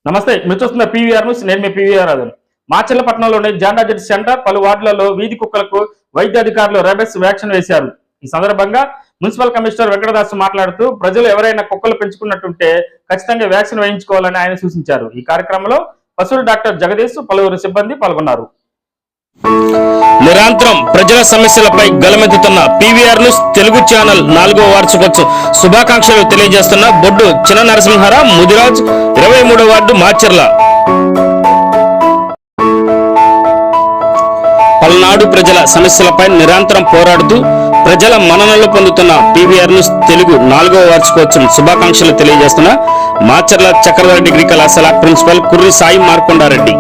నమస్తే, మీరు చూస్తున్న పీవీఆర్ న్యూస్. నేను మీ పీవీఆర్ రాజన్. మాచర్లపట్నంలోని జాండా జెట్ సెంటర్ పలు వార్డులలో వీధి కుక్కలకు వైద్య అధికారులు రేబిస్ వ్యాక్సిన్ వేశారు. ఈ సందర్భంగా మున్సిపల్ కమిషనర్ వెంకటదాస్ మాట్లాడుతూ ప్రజలు ఎవరైనా కుక్కలు పెంచుకున్నట్టుంటే ఖచ్చితంగా వ్యాక్సిన్ వేయించుకోవాలని ఆయన సూచించారు. ఈ కార్యక్రమంలో పశువుల డాక్టర్ జగదీష్, పలువురు సిబ్బంది పాల్గొన్నారు. నిరంతరం ప్రజల సమస్యలపై గలమెత్తుతున్న పీవీఆర్ న్యూస్ తెలుగు ఛానల్ 4వ వార్షికోత్సవం శుభాకాంక్షలు తెలియజేస్తున్న బొడ్డు చిన్న నరసింహారావు, ముదిరాజ్, 23వ వార్డు, మాచర్ల. పల్నాడు ప్రజల సమస్యలపై నిరంతరం పోరాడుతూ ప్రజల మన్ననలు పొందుతున్న పీవీఆర్ న్యూస్ తెలుగు 4వ వార్షికోత్సవం శుభాకాంక్షలు తెలియజేస్తున్న మాచర్ల చక్రధర డిగ్రీ కళాశాల ప్రిన్సిపల్ కుర్రి సాయి మార్కొండారెడ్డి.